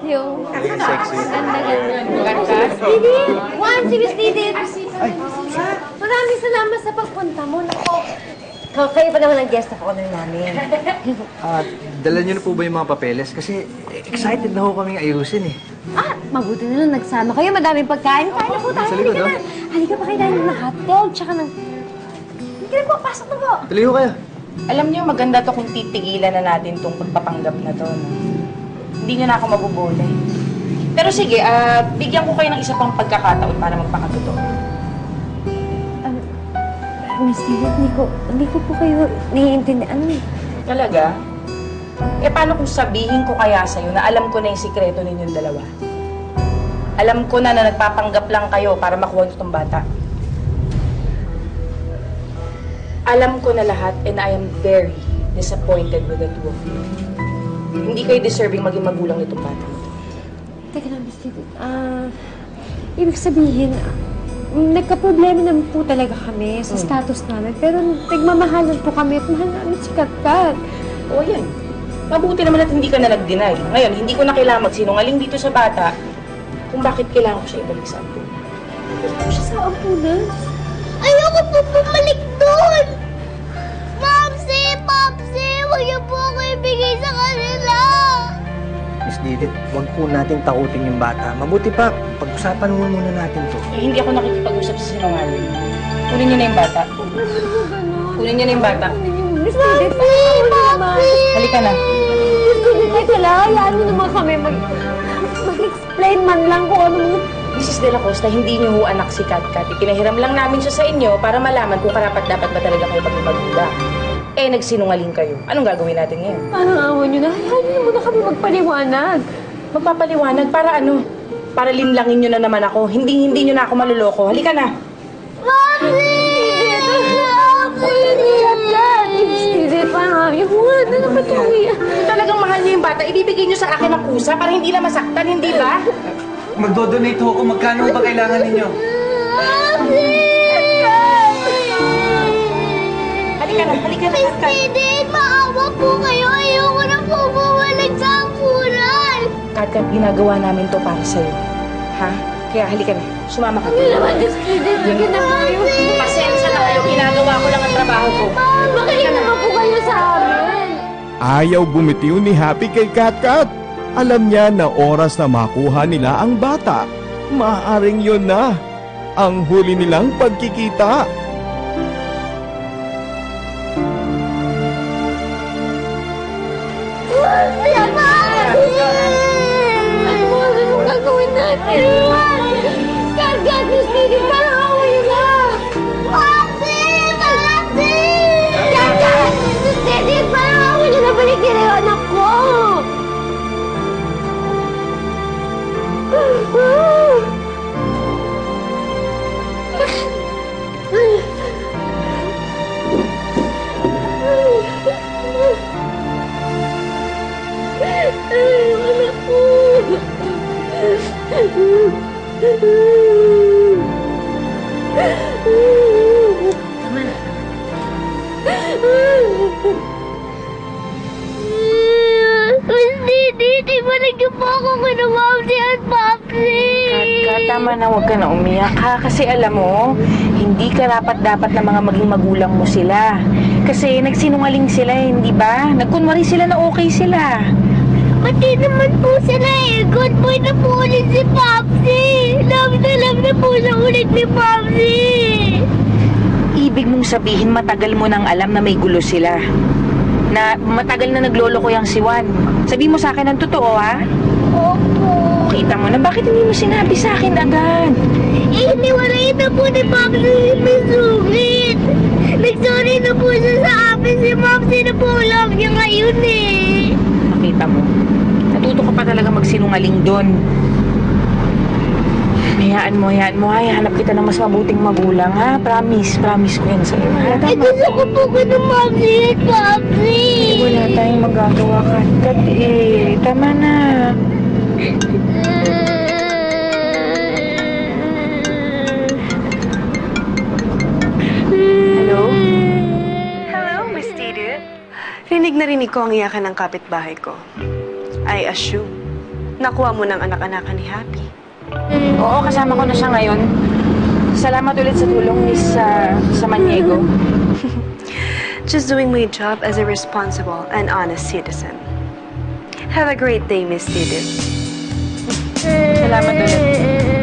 Yung Sexy. ganda. Didit! Juan, si Miss Didit! Maraming salamat sa pagpunta mo. Nako, kayo pa naman ang guest of honor namin. Dala niyo na po ba yung mga papeles? Kasi excited na ho kaming ayusin eh. Mabuti na lang nagsama kayo. Madaming pagkain. Kain na po tayo. Sa likod, Halika na. Halika pa kayo dahil ng hotdog, tsaka ng... Halika na po, pasok na po. Tuloy ho kayo. Alam niyo, maganda to kung titigilan na natin tong pagpapanggap na to. No? Hindi niyo na ako mabubulay. Pero sige, bigyan ko kayo ng isa pang pagkakataon para magpakatotoo. Miss Didit, hindi ko po kayo naiintindihan. Ano? Talaga? Paano kung sabihin ko kaya sa'yo na alam ko na yung sikreto ninyong dalawa? Alam ko na nagpapanggap lang kayo para makuha niyo tong bata. Alam ko na lahat and I am very disappointed with the two of you. Hindi kayo deserving maging magulang nitong bata. Teka lang, Miss Didit. Ibig sabihin, nagka-problema naman po talaga kami sa status namin. Pero nagmamahalan po kami at mahal namin si Katkat. O yan. Mabuti naman at hindi ka na nag-deny. Ngayon, hindi ko na kailangan magsinungaling dito sa bata kung bakit kailangan ko siya ibalik sa ampunan. Bakit po siya sa ampunan? Ayoko po bumalik doon! Popsi! Huwag niyo po ako ibigay sa kanila! Miss Didit, huwag po natin takutin yung bata. Mabuti pa, pag-usapan mo muna natin to. Hindi ako nakikipag-usap sa sinungaling. Kunin niyo na yung bata. Kunin niyo na yung bata. Miss Didit, Popsi! Halika na. Miss Didit, teka lang. Hayaan niyo naman kami mag-explain man lang kung ano. Mrs. De La Costa, hindi niyo ho anak si Katkat. Pinahiram lang namin siya sa inyo para malaman kung karapat-dapat ba talaga kayo maging magulang. Nagsinungaling kayo. Anong gagawin natin ngayon? Parang awan niyo na. Hayaan niyo muna kami magpaliwanag. Magpapaliwanag para ano? Para linlangin niyo na naman ako. Hindi niyo na ako maluloko. Halika na. Talagang mahal niyo yung bata. Ibibigay niyo sa akin ang kusa para hindi na masaktan, hindi ba? Magdo-donate ho ako. Magkano ba kailangan ninyo? Halika na. Miss Didit, maawa po kayo. Ayoko na po bumalik sa ampunan. Katkat, ginagawa namin to para sa'yo. Ha? Kaya halika na. Sumama ka. Miss Didit, bigyan na kayo. Pasensya na kayo. Ginagawa ko lang ang trabaho ko. Makinig naman po kayo sa amin. Ayaw bumitiw ni Happy kay Katkat. Alam niya na oras na makuha nila ang bata. Maaaring yun na ang huli nilang pagkikita. Anong gagawin natin? Katkat, Miss Didit, parang away na. Popsi! Katkat, Miss Didit, parang away na. Nabalik nila yung anak ko. Tama na. Miss Didit, ibalik niyo po ako kina Popsi at Popsi! Katkat, tama na. Huwag ka na umiyak ha. Kasi alam mo, hindi karapat-dapat na mga maging magulang mo sila. Kasi nagsinungaling sila, hindi ba? Nagkunwari sila na okay sila. Pati naman po sila eh. Good boy na po ulit si Popsi. Love na po siya ulit ni Popsi. Ibig mong sabihin matagal mo nang alam na may gulo sila. Na matagal na nagloloko yung si Juan. Sabihin mo sa akin ang totoo, ha? Opo. Kita mo na, bakit hindi mo sinabi sa akin agad? Iniwalay na po ni Popsi si Miss Sugit. Nag-sorry na po siya sa akin. Si Popsi na po love niya ngayon eh. Nakita mo, natuto ka pa talaga magsinungaling doon. Hayaan mo, hanap kita ng mas mabuting magulang, ha? Promise ko yan sa'yo, ha? Gusto ko po ko ng Popsi at Popsi. Wala tayong magagawa, Katkat, eh. Tama na. Hello? Hello, Miss Didit. Rinig na rinig ko ang iyakan ng kapitbahay ko. I assume, nakuha mo ng anak-anakan ni Happy. Oo, kasama ko na siya ngayon. Salamat ulit sa tulong, Miss Samaniego. Just doing my job as a responsible and honest citizen. Have a great day, Miss Edith. Salamat ulit.